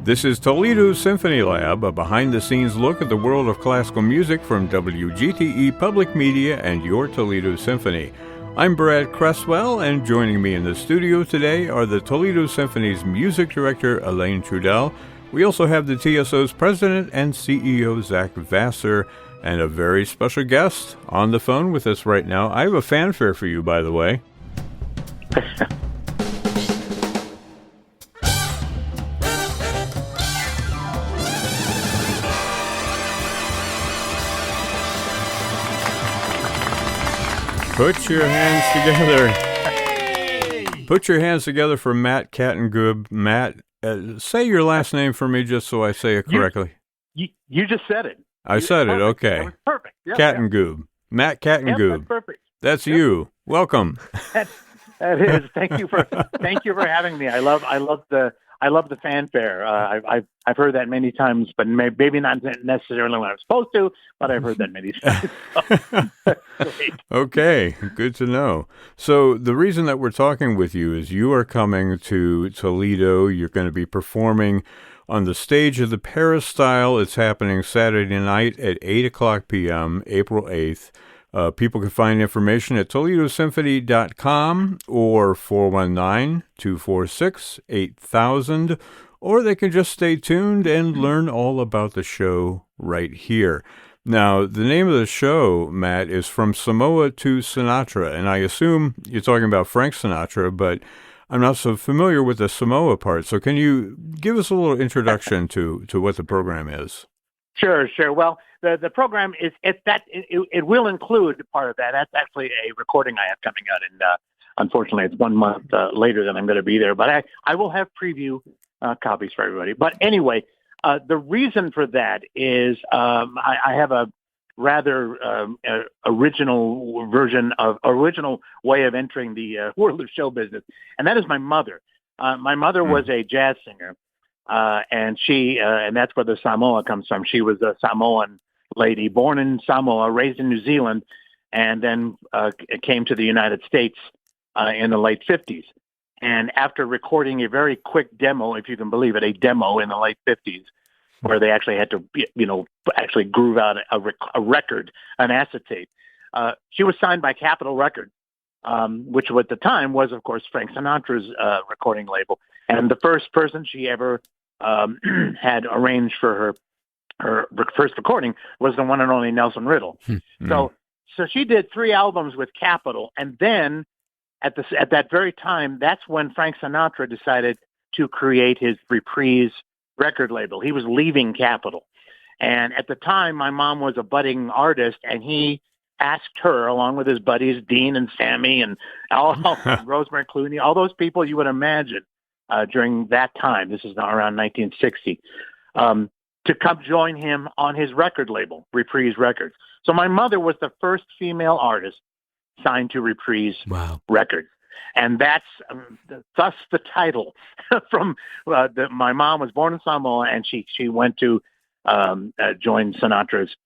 This is Toledo Symphony Lab, a behind-the-scenes look at the world of classical music from WGTE Public Media and your Toledo Symphony. I'm Brad Cresswell, and joining me in the studio today are the Toledo Symphony's music director, Elaine Trudell. We also have the TSO's president and CEO, Zach Vassar, and a very special guest on the phone with us right now. I have a fanfare for you, by the way. Put your hands together. Hey! Put your hands together for Matt Catingub. Matt, say your last name for me just so I say it correctly. You just said it. I said it, okay. That was perfect. Yep, Catingub. Yep. Matt Catingub. Yep, that's perfect. That's you. Welcome. That is. Thank you for having me. I love the fanfare. I've heard that many times, but maybe not necessarily when I was supposed to, but I've heard that many times. Okay, good to know. So the reason that we're talking with you is you are coming to Toledo. You're going to be performing on the stage of the Peristyle. It's happening Saturday night at 8 o'clock p.m., April 8th. People can find information at toledosymphony.com or 419-246-8000, or they can just stay tuned and learn all about the show right here. Now, the name of the show, Matt, is From Samoa to Sinatra, and I assume you're talking about Frank Sinatra, but I'm not so familiar with the Samoa part. So can you give us a little introduction to what the program is? Sure. Well, the program is it will include part of that. That's actually a recording I have coming out, and unfortunately, it's 1 month later than I'm going to be there. But I will have preview copies for everybody. But anyway, the reason for that is I have a rather original way of entering the world of show business, and that is my mother. My mother was a jazz singer. And she, and that's where the Samoa comes from. She was a Samoan lady, born in Samoa, raised in New Zealand, and then came to the United States in the late 50s. And after recording a very quick demo, if you can believe it, a demo in the late 50s, where they actually had to, actually groove out a record, an acetate, she was signed by Capitol Records, which at the time was, of course, Frank Sinatra's recording label. And the first person she ever had arranged for her first recording was the one and only Nelson Riddle. So she did 3 albums with Capitol, and then at that very time, that's when Frank Sinatra decided to create his Reprise record label. He was leaving Capitol, and at the time, my mom was a budding artist, and he asked her, along with his buddies Dean and Sammy and Rosemary Clooney, all those people you would imagine. During that time, this is now around 1960, to come join him on his record label, Reprise Records. So my mother was the first female artist signed to Reprise Records. And that's thus the title from my mom was born in Samoa, and she went to join Sinatra's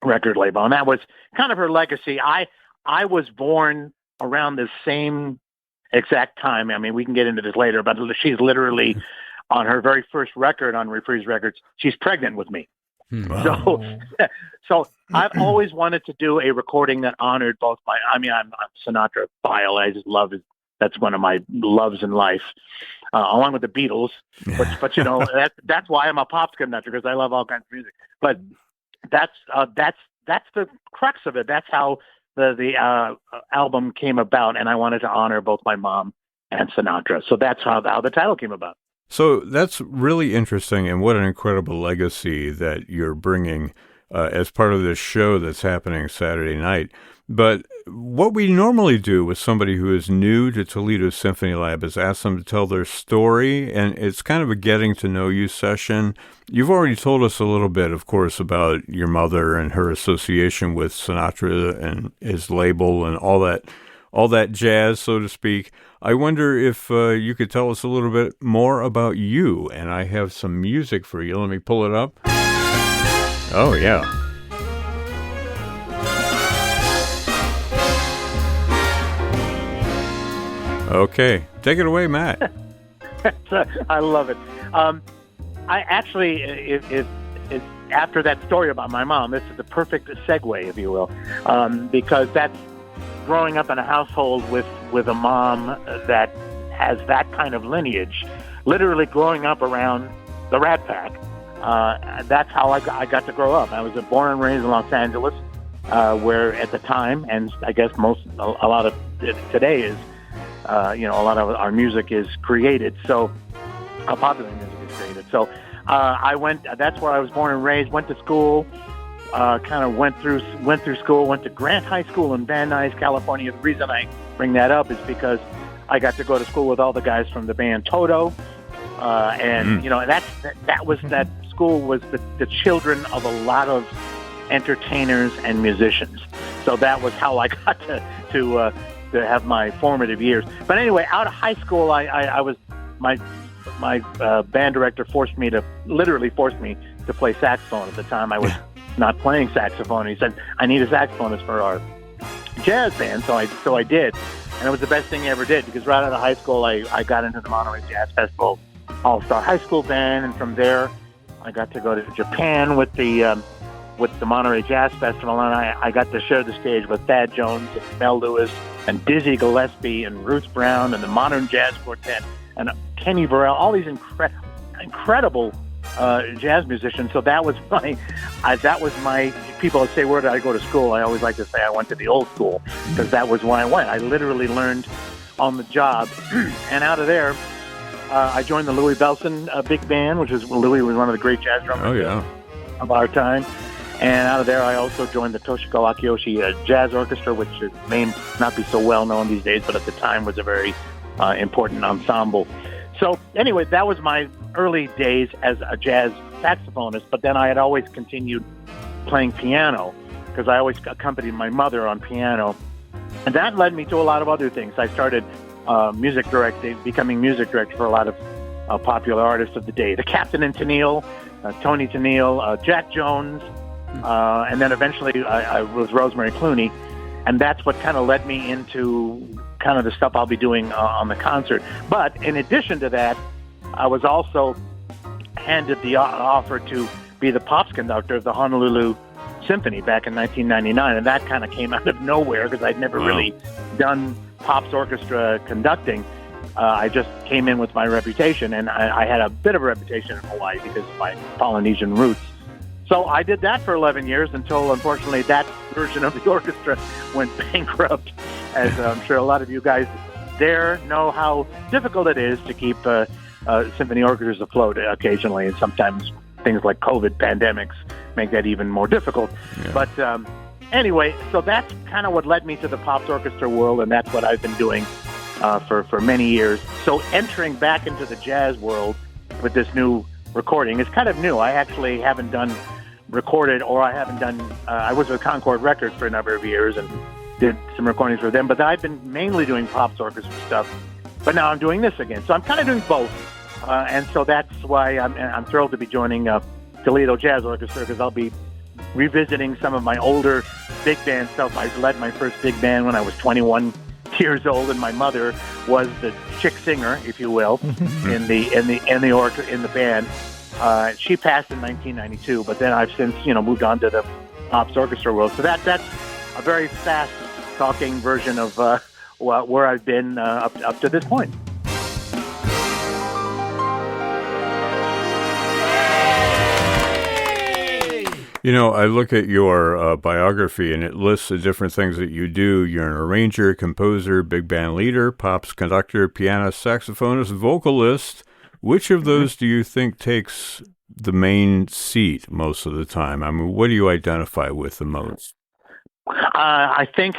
record label. And that was kind of her legacy. I was born around the same exact time. I mean, we can get into this later, but she's literally on her very first record on Reprise Records. She's pregnant with me. Wow. So I've always wanted to do a recording that honored both I'm Sinatraphile. I just love it. That's one of my loves in life, along with the Beatles. But that's why I'm a pop conductor, because I love all kinds of music. But that's the crux of it. That's how the album came about, and I wanted to honor both my mom and Sinatra. So that's how the title came about. So that's really interesting, and what an incredible legacy that you're bringing as part of this show that's happening Saturday night. But what we normally do with somebody who is new to Toledo Symphony Lab is ask them to tell their story, and it's kind of a getting to know you session. You've already told us a little bit, of course, about your mother and her association with Sinatra and his label and all that jazz, so to speak. I wonder if you could tell us a little bit more about you, and I have some music for you. Let me pull it up. Oh, yeah. Okay, take it away, Matt. I love it. I actually, if after that story about my mom, this is the perfect segue, if you will, because that's growing up in a household with a mom that has that kind of lineage, literally growing up around the Rat Pack. That's how I got to grow up. I was born and raised in Los Angeles, where at the time, and I guess a lot of it today is, a lot of our music is created. So, popular music is created. So, that's where I was born and raised. Went to school, kind of went through school. Went to Grant High School in Van Nuys, California. The reason I bring that up is because I got to go to school with all the guys from the band Toto, and that school was the children of a lot of entertainers and musicians. So that was how I got to have my formative years. But anyway, out of high school, I was my band director literally forced me to play saxophone. At the time, I was not playing saxophone. He said, "I need a saxophonist for our jazz band." So I did, and it was the best thing I ever did, because right out of high school, I got into the Monterey Jazz Festival All-Star High School Band, and from there, I got to go to Japan with the Monterey Jazz Festival, and I got to share the stage with Thad Jones and Mel Lewis and Dizzy Gillespie and Ruth Brown and the Modern Jazz Quartet and Kenny Burrell, all these incredible jazz musicians. So that was my people would say, "Where did I go to school?" I always like to say I went to the old school, because that was where I went. I literally learned on the job. And out of there, I joined the Louis Bellson big band, Louis was one of the great jazz drummers of our time. And out of there, I also joined the Toshiko Akiyoshi Jazz Orchestra, which may not be so well known these days, but at the time was a very important ensemble. So anyway, that was my early days as a jazz saxophonist. But then I had always continued playing piano, because I always accompanied my mother on piano. And that led me to a lot of other things. I started becoming music director for a lot of popular artists of the day. The Captain and Tennille, Toni Tennille, Jack Jones, and then eventually I was Rosemary Clooney. And that's what kind of led me into kind of the stuff I'll be doing on the concert. But in addition to that, I was also handed the offer to be the pops conductor of the Honolulu Symphony back in 1999. And that kind of came out of nowhere, because I'd never really done pops orchestra conducting. I just came in with my reputation, and I had a bit of a reputation in Hawaii because of my Polynesian roots. So I did that for 11 years until, unfortunately, that version of the orchestra went bankrupt. As I'm sure a lot of you guys there know how difficult it is to keep symphony orchestras afloat occasionally, and sometimes things like COVID pandemics make that even more difficult. Yeah. But anyway, so that's kind of what led me to the pops orchestra world, and that's what I've been doing for many years. So entering back into the jazz world with this new recording is kind of new. I actually haven't done recorded, or I haven't done, I was with Concord Records for a number of years and did some recordings for them, but I've been mainly doing pops orchestra stuff, but now I'm doing this again. So I'm kind of doing both, and so that's why I'm thrilled to be joining Toledo Jazz Orchestra, because I'll be revisiting some of my older big band stuff. I led my first big band when I was 21 years old, and my mother was the chick singer, if you will, in the band. She passed in 1992, but then I've since moved on to the pops orchestra world. So that's a very fast talking version of where I've been up to this point. I look at your biography, and it lists the different things that you do. You're an arranger, composer, big band leader, pops conductor, pianist, saxophonist, vocalist. Which of those do you think takes the main seat most of the time? I mean, what do you identify with the most? I think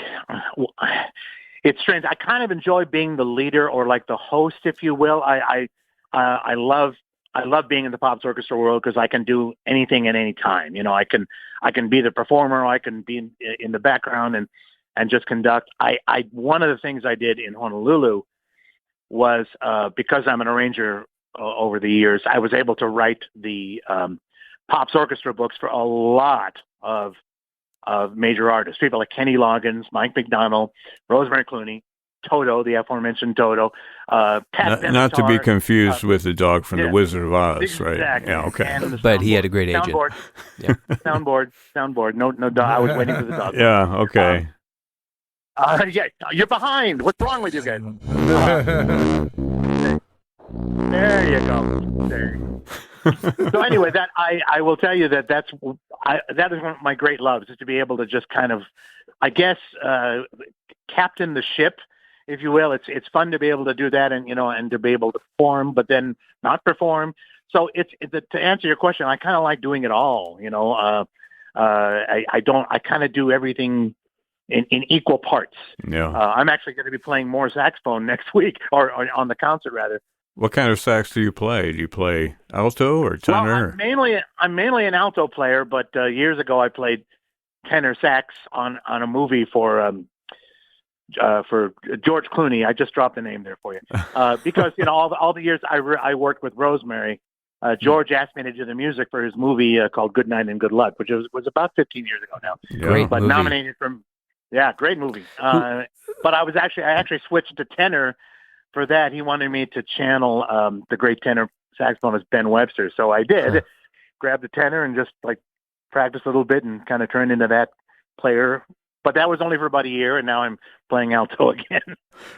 it's strange. I kind of enjoy being the leader, or like the host, if you will. I love being in the pops orchestra world, because I can do anything at any time. I can be the performer, I can be in the background and just conduct. One of the things I did in Honolulu was because I'm an arranger over the years, I was able to write the pops orchestra books for a lot of major artists, people like Kenny Loggins, Mike McDonald, Rosemary Clooney, Toto, the aforementioned Toto. Not to be confused with the dog from The Wizard of Oz, exactly. right? Yeah, okay. But he had a great agent. Soundboard. Yeah. Soundboard. No dog. I was waiting for the dog. Yeah, okay. Yeah, you're behind. What's wrong with you guys? There you go. There you go. So anyway, that I will tell you that that is one of my great loves, is to be able to just kind of, I guess, captain the ship, if you will. It's fun to be able to do that, and and to be able to perform, but then not perform. So to answer your question, I kind of like doing it all. I kind of do everything in equal parts. Yeah. I'm actually going to be playing more saxophone next week, or on the concert rather. What kind of sax do you play? Do you play alto or tenor? Well, I'm mainly an alto player, but years ago I played tenor sax on a movie for George Clooney. I just dropped the name there for you because all the years I worked with Rosemary. George asked me to do the music for his movie called Good Night and Good Luck, which was about 15 years ago now. Great movie. Nominated from great movie. But I actually switched to tenor. For that, he wanted me to channel the great tenor saxophonist Ben Webster. So I did, grabbed the tenor and just practiced a little bit and kind of turned into that player. But that was only for about a year, and now I'm playing alto again.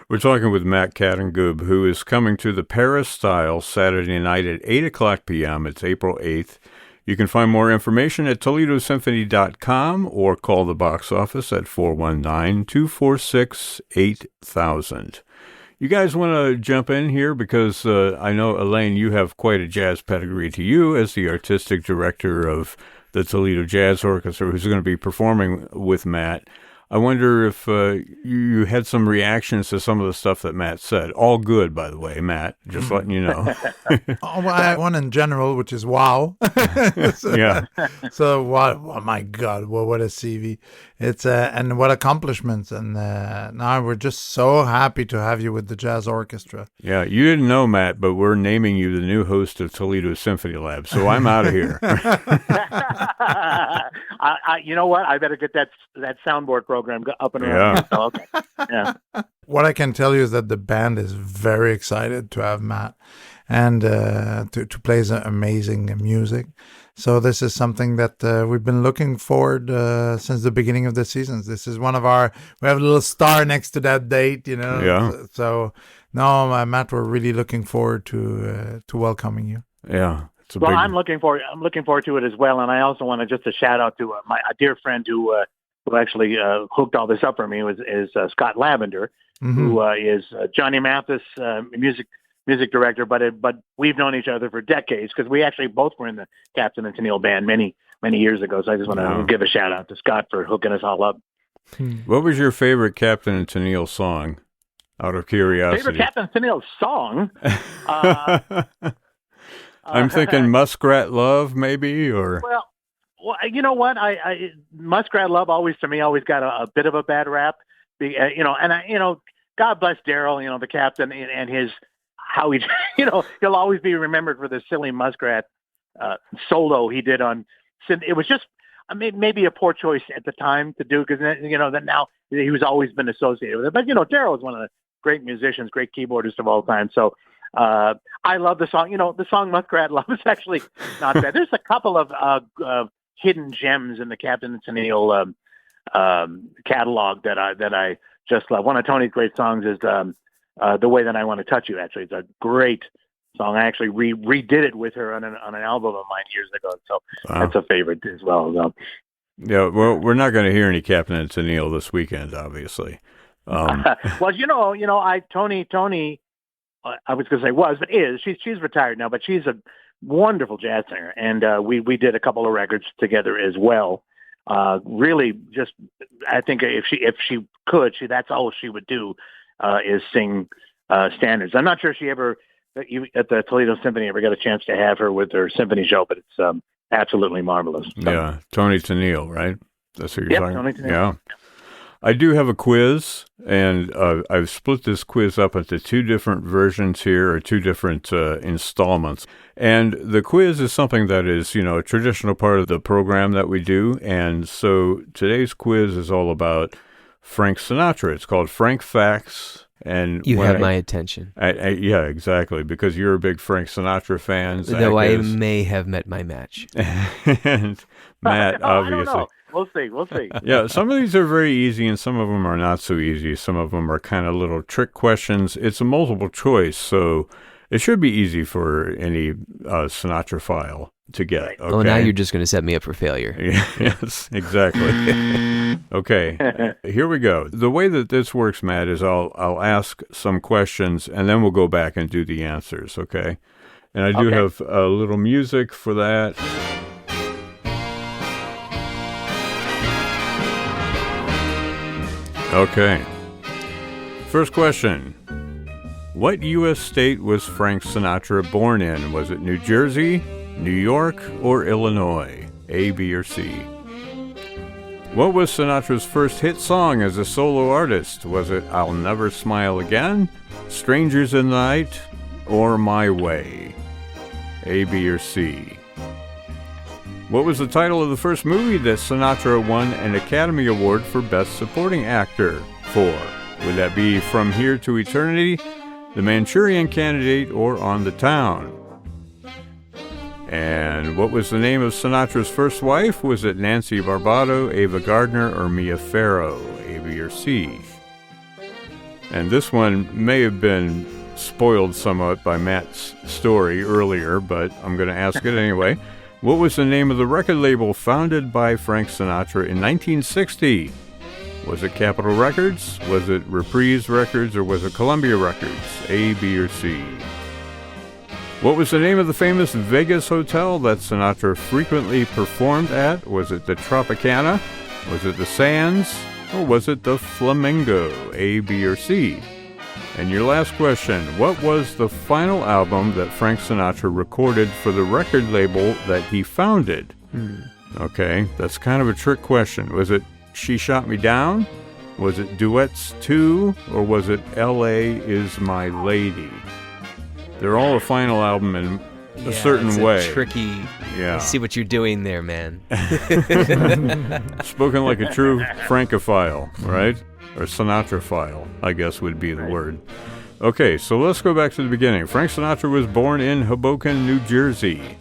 We're talking with Matt Catingub, who is coming to the Peristyle Saturday night at 8 o'clock p.m. It's April 8th. You can find more information at ToledoSymphony.com or call the box office at 419-246-8000. You guys want to jump in here? Because I know, Elaine, you have quite a jazz pedigree to you as the artistic director of the Toledo Jazz Orchestra, who's going to be performing with Matt. I wonder if you had some reactions to some of the stuff that Matt said. All good, by the way, Matt, just letting you know. One in general, which is wow. Yeah. So, oh my God, what a CV. It's and what accomplishments. And now we're just so happy to have you with the Jazz Orchestra. Yeah, you didn't know, Matt, but we're naming you the new host of Toledo Symphony Lab, so I'm out of here. You know what? I better get that soundboard program up and running. Yeah. So, okay. Yeah. What I can tell you is that the band is very excited to have Matt and to play his amazing music. So this is something that we've been looking forward since the beginning of the seasons. This is we have a little star next to that date, Yeah. So no, Matt, we're really looking forward to welcoming you. Yeah. I'm looking forward to it as well, and I also want to just a shout out to a dear friend who actually hooked all this up for me is Scott Lavender, who is Johnny Mathis music director, but we've known each other for decades because we actually both were in the Captain and Tennille band many years ago. So I just want to give a shout out to Scott for hooking us all up. What was your favorite Captain and Tennille song? Out of curiosity, favorite Captain and Tennille song. I'm thinking Muskrat Love, maybe, or well, you know what? I Muskrat Love always got a bit of a bad rap, and God bless Daryl, the captain, and his how he, he'll always be remembered for the silly Muskrat solo he did on. It was just maybe a poor choice at the time to do because that now he was always been associated with it. But Daryl is one of the great musicians, great keyboardist of all time. So. I love the song. The song Muskrat Love is actually not bad. There's a couple of hidden gems in the Captain and Tennille catalog that I just love. One of Tony's great songs is The Way That I Want to Touch You. Actually, it's a great song. I actually redid it with her on an album of mine years ago. So that's a favorite as well. So. Yeah, well, we're not going to hear any Captain and Tennille this weekend, obviously. Well, Tony. I was going to say but is. She's retired now, but she's a wonderful jazz singer, and we did a couple of records together as well. Really, just I think if she could, that's all she would do is sing standards. I'm not sure she ever at the Toledo Symphony ever got a chance to have her with her symphony show, but it's absolutely marvelous. So. Yeah, Toni Tennille, right? That's who you're talking. Toni Tennille. Yeah. I do have a quiz, and I've split this quiz up into two different versions here, or two different installments. And the quiz is something that is, a traditional part of the program that we do. And so today's quiz is all about Frank Sinatra. It's called Frank Facts. And you have my attention. Yeah, exactly, because you're a big Frank Sinatra fan. Though I may have met my match. And Matt, obviously. I don't know. We'll see. Yeah, some of these are very easy and some of them are not so easy. Some of them are kind of little trick questions. It's a multiple choice, so it should be easy for any Sinatraphile to get. Right. Okay? Oh, now you're just going to set me up for failure. Yes, exactly. Okay, here we go. The way that this works, Matt, is I'll ask some questions and then we'll go back and do the answers, okay? And I do have a little music for that. Okay. First question. What U.S. state was Frank Sinatra born in? Was it New Jersey, New York, or Illinois? A, B, or C? What was Sinatra's first hit song as a solo artist? Was it I'll Never Smile Again, Strangers in the Night, or My Way? A, B, or C? What was the title of the first movie that Sinatra won an Academy Award for Best Supporting Actor for? Would that be From Here to Eternity, The Manchurian Candidate, or On the Town? And what was the name of Sinatra's first wife? Was it Nancy Barbado, Ava Gardner, or Mia Farrow? A, B, or C? And this one may have been spoiled somewhat by Matt's story earlier, but I'm going to ask it anyway. What was the name of the record label founded by Frank Sinatra in 1960? Was it Capitol Records? Was it Reprise Records? Or was it Columbia Records? A, B, or C? What was the name of the famous Vegas hotel that Sinatra frequently performed at? Was it the Tropicana? Was it the Sands? Or was it the Flamingo? A, B, or C? And your last question, what was the final album that Frank Sinatra recorded for the record label that he founded? Okay, that's kind of a trick question. Was it She Shot Me Down? Was it Duets 2? Or was it L.A. Is My Lady? They're all a final album in a certain way. Tricky. Yeah. I see what you're doing there, man. Spoken like a true Francophile, right? Or Sinatraphile, I guess would be the word. Okay, so let's go back to the beginning. Frank Sinatra was born in Hoboken, New Jersey.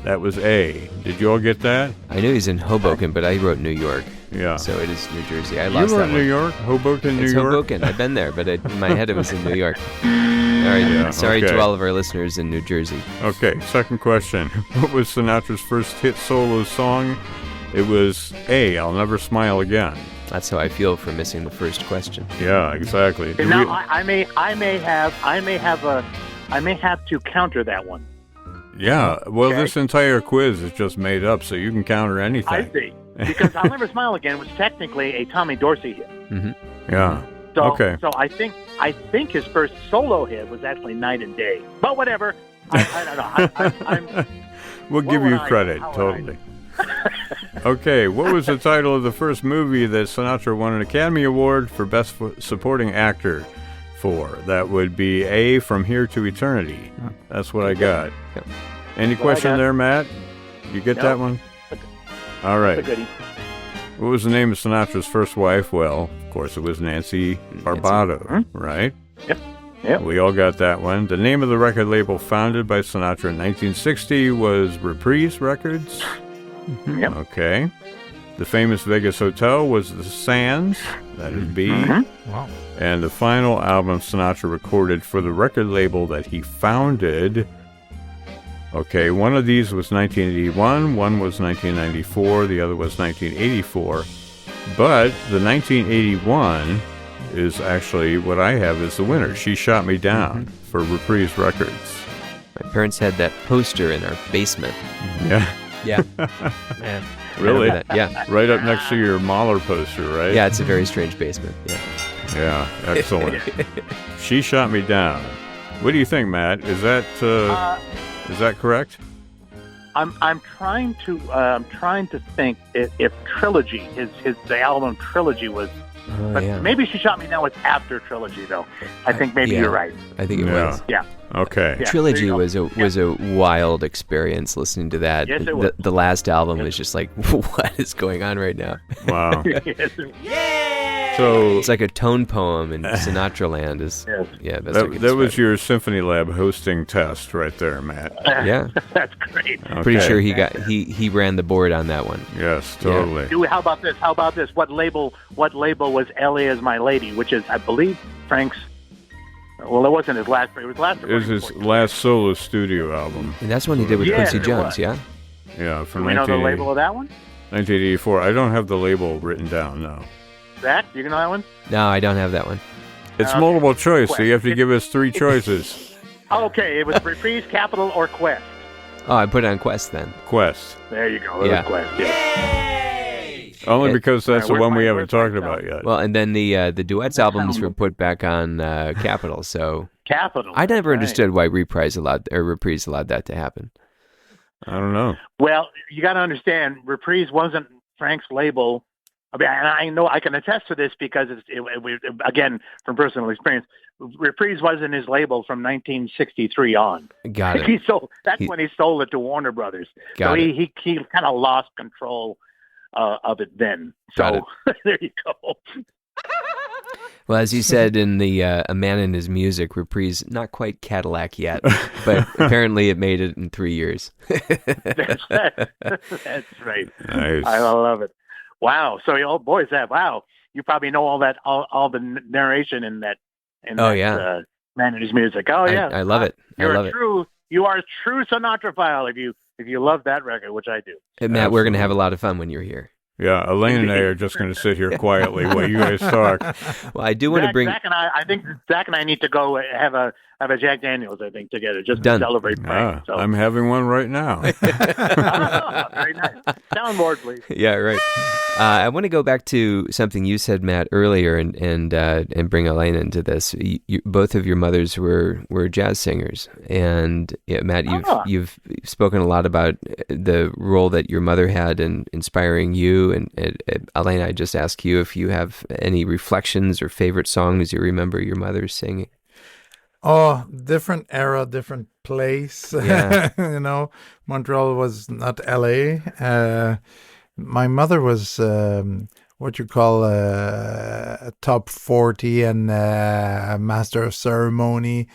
That was A. Did you all get that? I knew he's in Hoboken, but I wrote New York. Yeah. So it is New Jersey. I You lost were that in one. New York? Hoboken, New It's York? Hoboken. I've been there, but in my head it was in New York. All right. Yeah, Sorry okay. to all of our listeners in New Jersey. Okay, second question. What was Sinatra's first hit solo song? It was A, I'll Never Smile Again. That's how I feel for missing the first question. Yeah, exactly. And now I may have to counter that one. Yeah, well, Okay. this entire quiz is just made up, so you can counter anything. I see. Because I'll Never Smile Again was technically a Tommy Dorsey hit. Yeah. So, Okay. So I think his first solo hit was actually Night and Day. But whatever. I don't know. We'll give you credit, totally. Okay, what was the title of the first movie that Sinatra won an Academy Award for Best Supporting Actor for? That would be A, From Here to Eternity. That's what I got. Yep. Any question there, Matt? You get that one? All right. That's a goodie. What was the name of Sinatra's first wife? Well, of course, it was Nancy Barbado, right? Yep. We all got that one. The name of the record label founded by Sinatra in 1960 was Reprise Records. Yep. Okay. The famous Vegas hotel was the Sands. That is B. Wow. And the final album Sinatra recorded for the record label that he founded. Okay, one of these was 1981, one was 1994, the other was 1984. But the 1981 is actually what I have as the winner. She Shot Me Down for Reprise Records. My parents had that poster in our basement. Yeah. Yeah. Yeah. Really? That. Yeah. Right up next to your Mahler poster, right? Yeah, it's a very strange basement. Yeah. Yeah, excellent. She Shot Me Down. What do you think, Matt? Is that correct? I'm trying to think if Trilogy, the album Trilogy was. Oh, But yeah. maybe She Shot Me Down was after Trilogy, though. I think maybe Yeah. you're right. I think it Yeah. was. Yeah. Okay. Yeah, Trilogy there was you a wild experience listening to that. Yes, it was. The last album was just like, what is going on right now? Wow. Yes, it- So It's like a tone poem in Sinatra land. Is Yes. yeah, best I can that was describe your Symphony Lab hosting test right there, Matt. it. Yeah, That's great. pretty Okay. sure he ran the board on that one. Yes, totally. How about this? What label was Ellie as My Lady, which is, I believe, Frank's. Well, it wasn't his last. It was last. It was his last solo studio album. And that's one he did with Yes, Quincy it Jones. was. Yeah. Yeah, from Do we know the label of that one? 1984. I don't have the label written down, no. Zach, you know that one? No, I don't have that one. It's Okay. multiple choice, so you have to give us 3 choices. Okay, it was Reprise, Capital, or Quest. Oh, I put it on Quest then. Quest. There you go. It Yeah. was Quest. Yeah. Only Yeah. because that's the Where's one we my- haven't where's my talked about yet. Well, and then the duets albums sound- were put back on Capitol. So Capital. I never right. understood why Reprise allowed that to happen. I don't know. Well, you got to understand, Reprise wasn't Frank's label. I mean, and I know I can attest to this because again, from personal experience, Reprise wasn't his label from 1963 on. Got it. That's when he sold it to Warner Brothers. Got so it. he kind of lost control of it then. Got So there you go. Well, as he said in the A Man and His Music, Reprise, not quite Cadillac yet, but apparently it made it in 3 years. That's right. Nice. I love it. Wow. So, oh boy, Zach, wow. You probably know all that, all the narration in that. Oh, yeah. Man and His Music. Oh yeah. I love it. I You're love a it. you are a true Sinatraphile if you love that record, which I do. Hey, Matt, we're going to have a lot of fun when you're here. Yeah, Elaine and I are just going to sit here quietly while you guys talk. Well, I do want to bring... Zach and I think Zach and I need to go have a Jack Daniels, I think, together just Done. to celebrate Frank. So. I'm having one right now. Very nice. Soundboard, please. Yeah, right. I want to go back to something you said, Matt, earlier, and bring Elaine into this. Both of your mothers were jazz singers, and yeah, Matt, you've spoken a lot about the role that your mother had in inspiring you. And Elaine, I just ask you if you have any reflections or favorite songs you remember your mother singing. Oh, different era, different place. Yeah. Montreal was not LA. My mother was what you call a top 40 and a master of ceremony.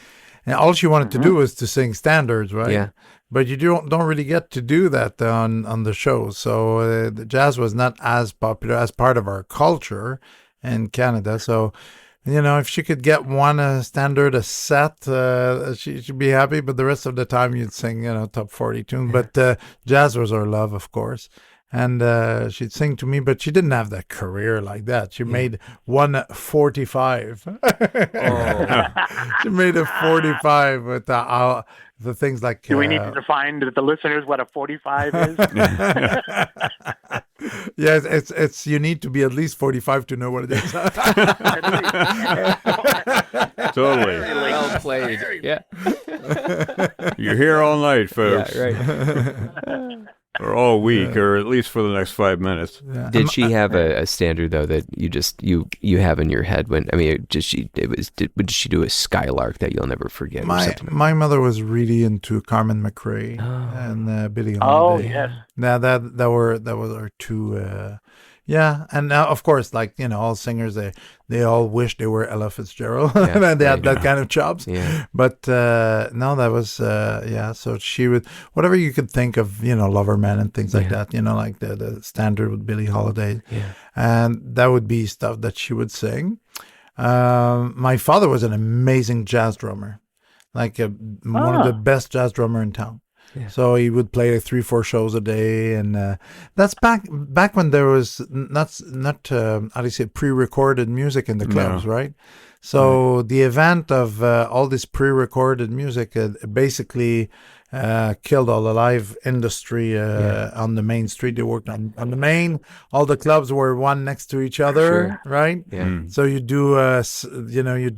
And all she wanted to do was to sing standards, right? Yeah. But you don't really get to do that on the show. So the jazz was not as popular as part of our culture in Canada. So, if she could get one standard a set, she'd be happy. But the rest of the time, you'd sing, top 40 tunes. But jazz was her love, of course. And she'd sing to me, but she didn't have that career like that. She made 145. She made a 45 with the things like... Do we need to define to the listeners what a 45 is? Yes, it's you need to be at least 45 to know what it is. Totally. Well played. Yeah. You're here all night, folks. Yeah, right. Or all week, or at least for the next 5 minutes. Yeah. Did she have a standard though that you have in your head when did she do a Skylark that you'll never forget? Or something? My mother was really into Carmen McRae and Billie Holiday. Oh, yes. Now that was our two. Yeah, and now of course, like all singers, they all wish they were Ella Fitzgerald, Yeah, and they had right. that kind of chops. Yeah. But no, that was So she would whatever you could think of, Loverman and things like that. Like the standard with Billie Holiday, and that would be stuff that she would sing. My father was an amazing jazz drummer, like one of the best jazz drummer in town. Yeah. So he would play 3-4 shows a day, and that's back when there was not how do you say, pre-recorded music in the clubs, right? So the event of all this pre-recorded music basically killed all the live industry on the main street. They worked on the main. All the clubs were one next to each other, right? Yeah. So you do you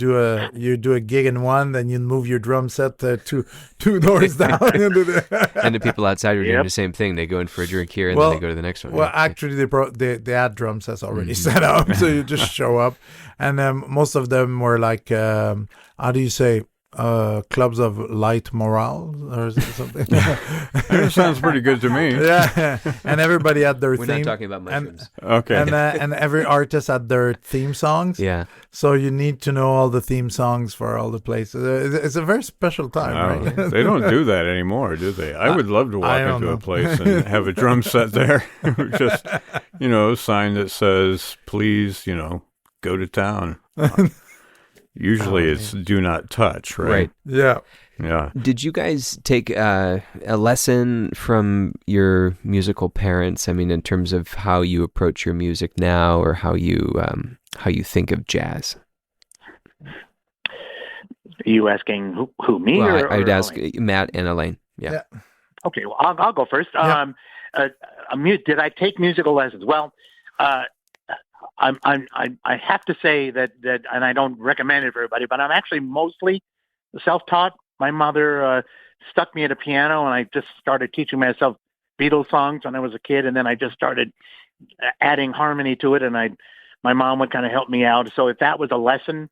do a gig in one, then you move your drum set two doors down. And the people outside are doing the same thing. They go in for a drink here, and then they go to the next one. Well, actually, they had drum sets already set up, so you just show up, and most of them were like, how do you say, clubs of light morale or something. That sounds pretty good to me. Yeah, and everybody had their We're theme. not talking about mushrooms. Okay. And every artist had their theme songs. Yeah. So you need to know all the theme songs for all the places. It's a very special time, right? They don't do that anymore, do they? I would love to walk into a place and have a drum set there. Just, sign that says, please, go to town. Usually it's do not touch, right? Right. Yeah. Yeah. Did you guys take a lesson from your musical parents? I mean, in terms of how you approach your music now, or how you think of jazz? Are you asking who me? Well, or I'd ask Elaine? Matt and Elaine. Yeah. Okay, well, I'll go first. Yeah. Did I take musical lessons? Well, I have to say that, and I don't recommend it for everybody, but I'm actually mostly self-taught. My mother stuck me at a piano, and I just started teaching myself Beatles songs when I was a kid, and then I just started adding harmony to it, and my mom would kind of help me out. So if that was a lesson,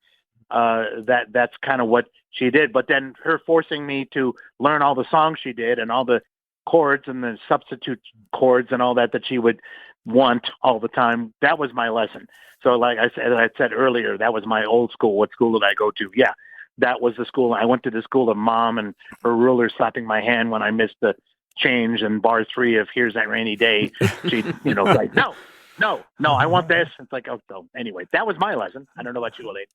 that's kind of what she did. But then her forcing me to learn all the songs she did and all the chords and the substitute chords and all that she would want all the time, that was my lesson. So like I said earlier, that was my old school. What school did I go to? Yeah, that was the school. I went to the school of Mom and her ruler slapping my hand when I missed the change and bar 3 of Here's That Rainy Day. She, like, no, I want this. It's like, oh, so anyway, that was my lesson. I don't know about you, Elaine.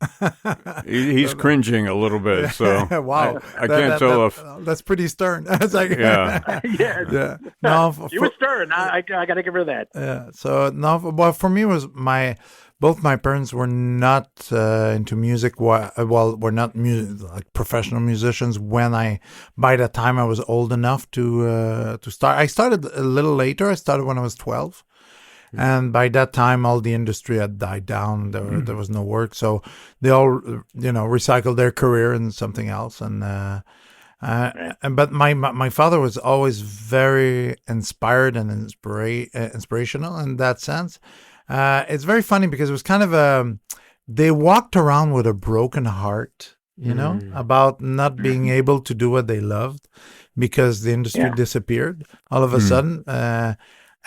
He's cringing a little bit, so wow, I can't tell if that's pretty stern. It's like, yeah. Yeah. No, you were stern. I got to give her that. Yeah. So no, well, for me, it was both my parents were not into music. Well, were not like professional musicians. By the time I was old enough to start, I started a little later. I started when I was 12. And by that time, all the industry had died down. There was no work, so they all, recycled their career in something else. But my father was always very inspired and inspirational in that sense. It's very funny because it was kind of they walked around with a broken heart, about not being able to do what they loved because the industry disappeared all of a sudden.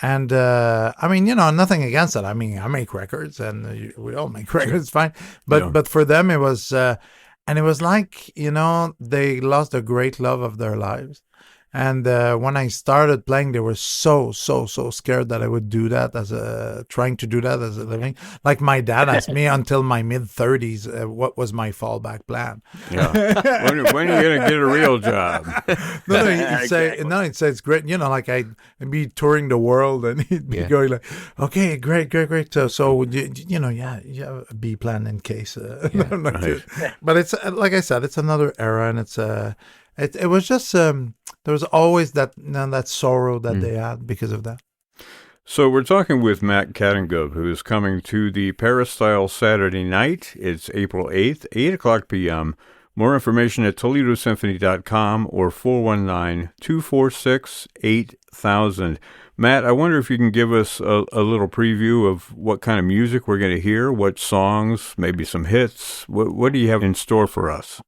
And I mean, nothing against it. I mean, I make records, and we all make records, fine. But for them, it was, and it was like they lost a great love of their lives. And when I started playing, they were so scared that I would do that trying to do that as a living. Like my dad asked me until my mid-30s what was my fallback plan. Yeah. When are you going to get a real job? He'd say it's great. Like I'd be touring the world and he'd be going like, okay, great. So you have a B plan in case. But it's like I said, it's another era, and it's It was just there was always that sorrow that they had because of that. So we're talking with Matt Catingub, who is coming to the Peristyle Saturday night. It's April 8th, 8 o'clock p.m. More information at ToledoSymphony.com or 419-246-8000. Matt, I wonder if you can give us a little preview of what kind of music we're going to hear, what songs, maybe some hits. What do you have in store for us?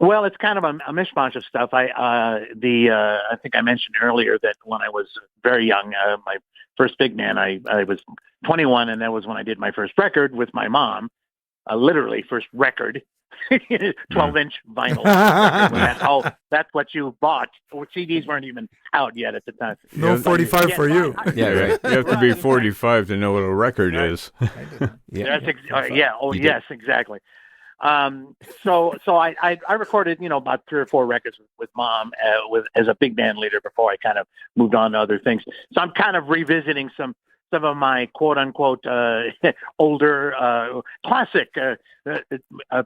Well, it's kind of a mishmash of stuff. I think I mentioned earlier that when I was very young, my first big band, I was 21, and that was when I did my first record with my mom. Literally, first record, 12-inch vinyl. That's what you bought. CDs weren't even out yet at the time. No 45 for you. Yeah, right. You have to be 45 to know what a record is. Yes, exactly. So I recorded, about 3 or 4 records with Mom as a big band leader before I kind of moved on to other things. So I'm kind of revisiting some of my quote unquote older classic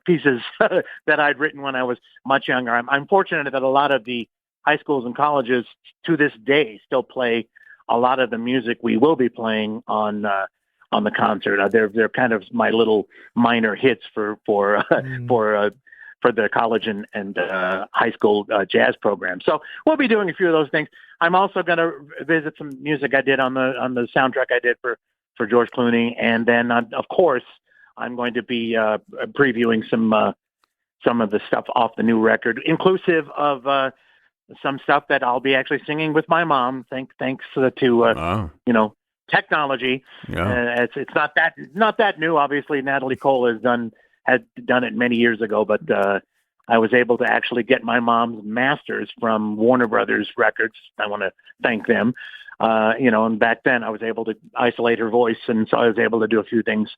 pieces that I'd written when I was much younger. I'm fortunate that a lot of the high schools and colleges to this day still play a lot of the music we will be playing on the concert. They're kind of my little minor hits for the college and high school jazz program. So we'll be doing a few of those things. I'm also going to visit some music I did on the soundtrack I did for George Clooney, and then of course I'm going to be previewing some some of the stuff off the new record, inclusive of some stuff that I'll be actually singing with my mom. Thanks to technology. Yeah. It's not that new. Obviously, Natalie Cole had done it many years ago, but I was able to actually get my mom's masters from Warner Brothers Records. I want to thank them. And back then I was able to isolate her voice, and so I was able to do a few things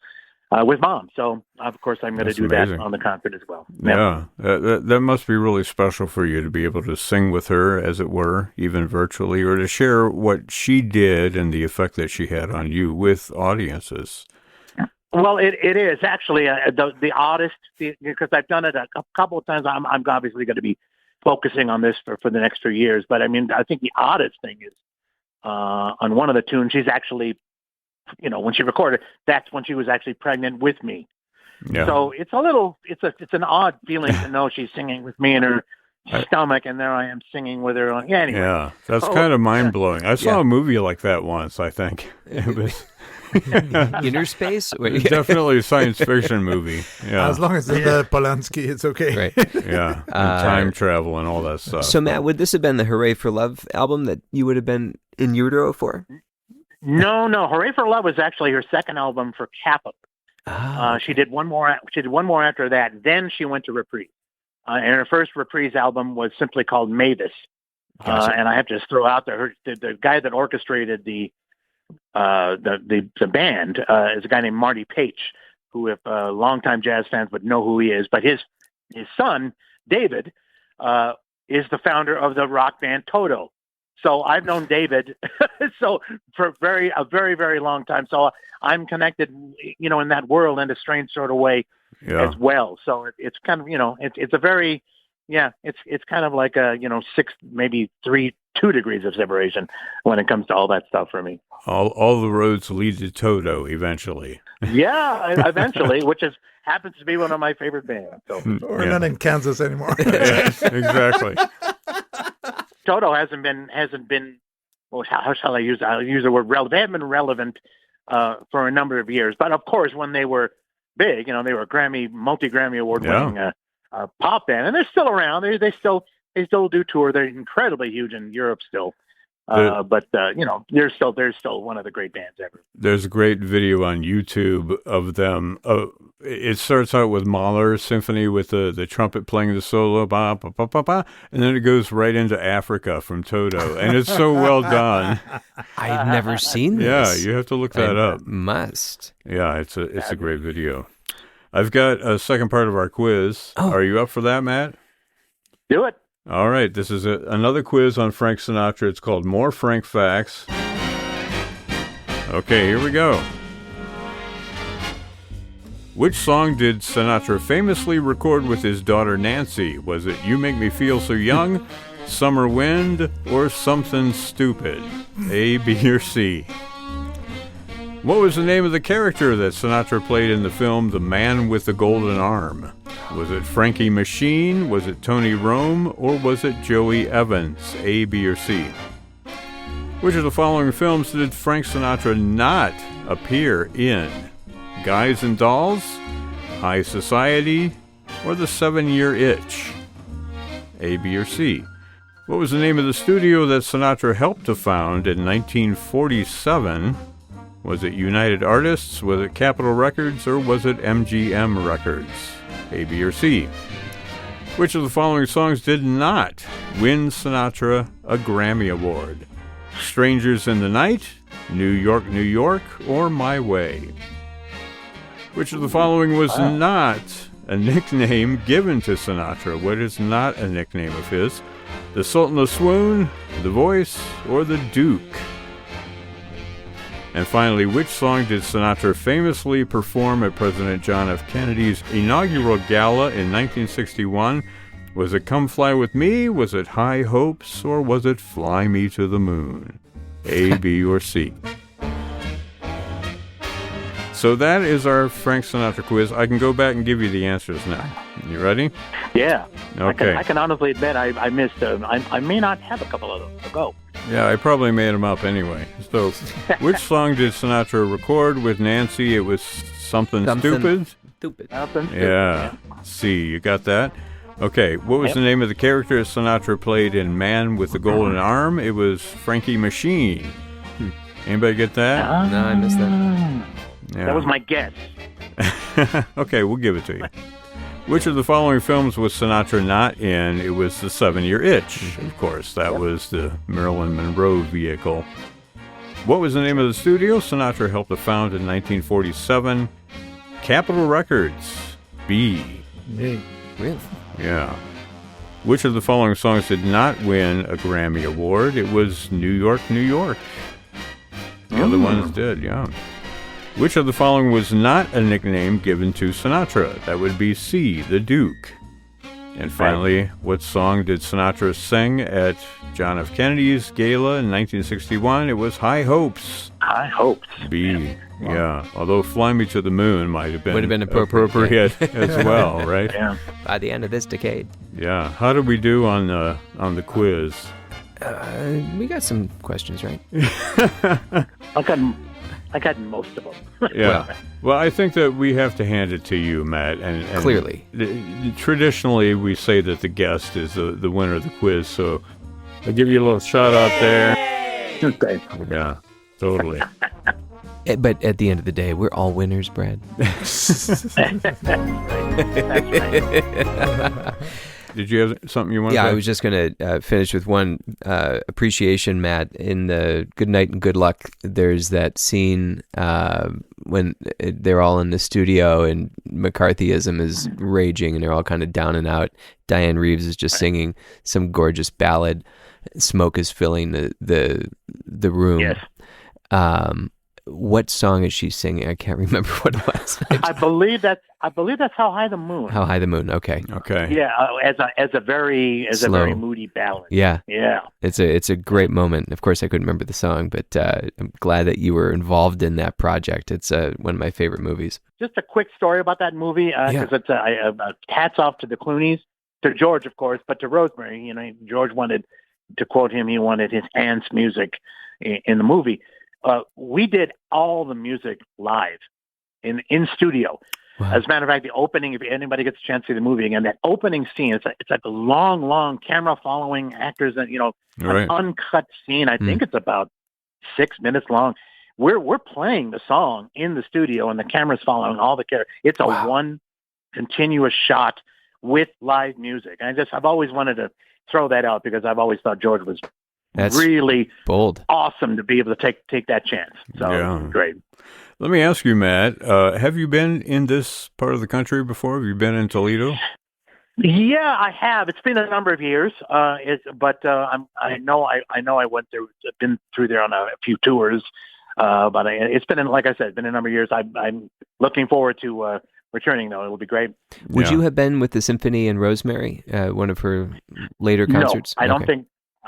with Mom. So, of course, I'm going to do amazing. that on the concert as well. Yeah, that must be really special for you to be able to sing with her, as it were, even virtually, or to share what she did and the effect that she had on you with audiences. Well, it is actually the oddest, because I've done it a couple of times. I'm obviously going to be focusing on this for the next few years. But, I mean, I think the oddest thing is on one of the tunes, she's actually, when she recorded, that's when she was actually pregnant with me. Yeah. So it's it's an odd feeling to know she's singing with me in her stomach, and there I am singing with her. Anyway. Yeah, that's kind of mind-blowing. I saw a movie like that once, I think. It was... Inner Space? Definitely a science fiction movie. Yeah. As long as it's the Polanski, it's okay. Right. Yeah. And time travel and all that stuff. So, Matt, would this have been the Hooray for Love album that you would have been in utero for? No. Hooray for Love was actually her second album for Capitol. Okay. She did one more. She did one more after that. Then she went to Reprise. And her first Reprise album was simply called Mavis. Gotcha. And I have to just throw out there the guy that orchestrated the band is a guy named Marty Paich, who, if longtime jazz fans would know who he is, but his son David is the founder of the rock band Toto. So I've known David for a very, very long time. So I'm connected, in that world in a strange sort of way as well. So it's kind of, it's a very, it's kind of like a, 6, maybe 2 degrees of separation when it comes to all that stuff for me. All the roads lead to Toto eventually. Yeah, eventually, which happens to be one of my favorite bands. So. We're not in Kansas anymore. Yes, exactly. Toto hasn't been. Well, how shall I use? I'll use the word relevant. They haven't been relevant for a number of years. But of course, when they were big, they were multi-Grammy award winning pop band, and they're still around. They still do tour. They're incredibly huge in Europe still. But they're still one of the great bands ever. There's a great video on YouTube of them. It starts out with Mahler's symphony with the trumpet playing the solo, ba, ba, ba, ba, ba, and then it goes right into Africa from Toto, and it's so well done. I've never seen this. Yeah, you have to look that up. Must. Yeah, it's a great video. I've got a second part of our quiz. Oh. Are you up for that, Matt? Do it. All right, this is another quiz on Frank Sinatra. It's called More Frank Facts. Okay, here we go. Which song did Sinatra famously record with his daughter Nancy? Was it You Make Me Feel So Young, Summer Wind, or Something Stupid? A, B, or C? What was the name of the character that Sinatra played in the film The Man with the Golden Arm? Was it Frankie Machine, was it Tony Rome, or was it Joey Evans? A, B, or C? Which of the following films did Frank Sinatra not appear in? Guys and Dolls, High Society, or The 7-Year Itch? A, B, or C? What was the name of the studio that Sinatra helped to found in 1947? Was it United Artists, was it Capitol Records, or was it MGM Records? A, B, or C? Which of the following songs did not win Sinatra a Grammy Award? Strangers in the Night, New York, New York, or My Way? Which of the following was not a nickname given to Sinatra? What is not a nickname of his? The Sultan of Swoon, The Voice, or The Duke? And finally, which song did Sinatra famously perform at President John F. Kennedy's inaugural gala in 1961? Was it Come Fly With Me, was it High Hopes, or was it Fly Me to the Moon? A, B, or C? So that is our Frank Sinatra quiz. I can go back and give you the answers now. You ready? Yeah. Okay. I can honestly admit I missed. I may not have a couple of those to go. Yeah, I probably made them up anyway. So, which song did Sinatra record with Nancy? It was Something Stupid, Stupid. Yeah. C, you got that? Okay, what was the name of the character Sinatra played in Man with the Golden Arm? It was Frankie Machine. Anybody get that? No, I missed that. Yeah. That was my guess. Okay, we'll give it to you. Which of the following films was Sinatra not in? It was The 7-Year Itch, of course. That was the Marilyn Monroe vehicle. What was the name of the studio Sinatra helped to found in 1947? Capitol Records. B. Me. Really? Yeah. Which of the following songs did not win a Grammy Award? It was New York, New York. The other ones did, yeah. Which of the following was not a nickname given to Sinatra? That would be C, the Duke. And finally, what song did Sinatra sing at John F. Kennedy's gala in 1961? It was High Hopes. High Hopes. B, yeah. Although Fly Me to the Moon might have been Would have been appropriate as well, right? Yeah. By the end of this decade. Yeah. How did we do on the quiz? We got some questions, right? I got most of them. Yeah. Well, I think that we have to hand it to you, Matt. And Clearly. Traditionally, we say that the guest is the winner of the quiz, so I'll give you a little shout out there. Okay. Yeah, totally. But at the end of the day, we're all winners, Brad. That's right. Did you have something you wanted to Yeah, say? I was just going to finish with one appreciation, Matt. In the Good Night and Good Luck, there's that scene when they're all in the studio and McCarthyism is raging and they're all kind of down and out. Diane Reeves is just singing some gorgeous ballad. Smoke is filling the room. Yes. What song is she singing? I can't remember what it was. I believe that's How High the Moon. How High the Moon. Okay. Yeah, as a very moody ballad. Yeah. Yeah. It's a great moment. Of course, I couldn't remember the song, but I'm glad that you were involved in that project. It's one of my favorite movies. Just a quick story about that movie, because it's hats off to the Clooneys, to George, of course, but to Rosemary. You know, George wanted, to quote him, he wanted his aunt's music in the movie. We did all the music live in studio. Wow. As a matter of fact, the opening, if anybody gets a chance to see the movie again, that opening scene, it's like a long camera following actors and, an uncut scene. I think it's about 6 minutes long. We're playing the song in the studio and the camera's following all the characters. It's a one continuous shot with live music. And I've always wanted to throw that out because I've always thought George was really bold, awesome to be able to take that chance. So great. Let me ask you, Matt, have you been in this part of the country before? Have you been in Toledo? Yeah, I have. It's been a number of years. I know I went there, been through there on a few tours. But it's been, like I said, been a number of years. I'm looking forward to returning, though. It will be great. Would you have been with the symphony in Rosemary, one of her later concerts? No,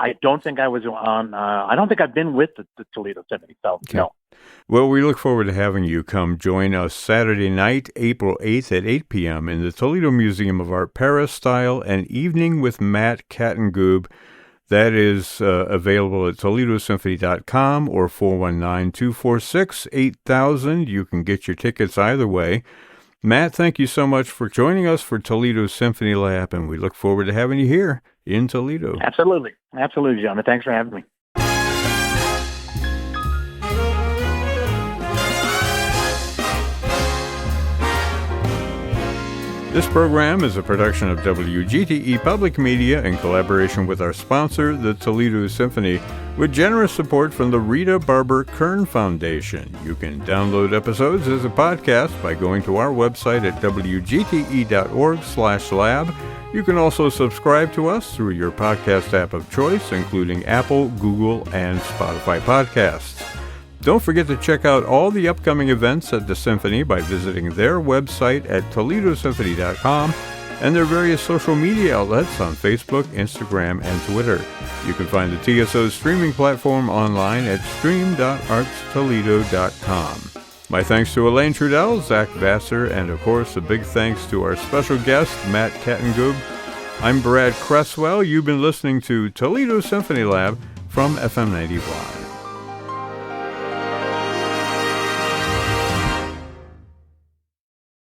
I don't think I was on. I don't think I've been with the Toledo Symphony. So no. Well, we look forward to having you come join us Saturday night, April 8th at 8 p.m. in the Toledo Museum of Art Peristyle, an evening with Matt Catingub. That is available at ToledoSymphony.com or 419-246-8000. You can get your tickets either way. Matt, thank you so much for joining us for Toledo Symphony Lab, and we look forward to having you here in Toledo. Absolutely, gentlemen. Thanks for having me. This program is a production of WGTE Public Media in collaboration with our sponsor, the Toledo Symphony, with generous support from the Rita Barber Kern Foundation. You can download episodes as a podcast by going to our website at wgte.org/lab. You can also subscribe to us through your podcast app of choice, including Apple, Google, and Spotify podcasts. Don't forget to check out all the upcoming events at the Symphony by visiting their website at ToledoSymphony.com and their various social media outlets on Facebook, Instagram, and Twitter. You can find the TSO's streaming platform online at stream.artstoledo.com. My thanks to Elaine Trudell, Zach Vassar, and of course a big thanks to our special guest, Matt Catingub. I'm Brad Cresswell. You've been listening to Toledo Symphony Lab from FM 90Y.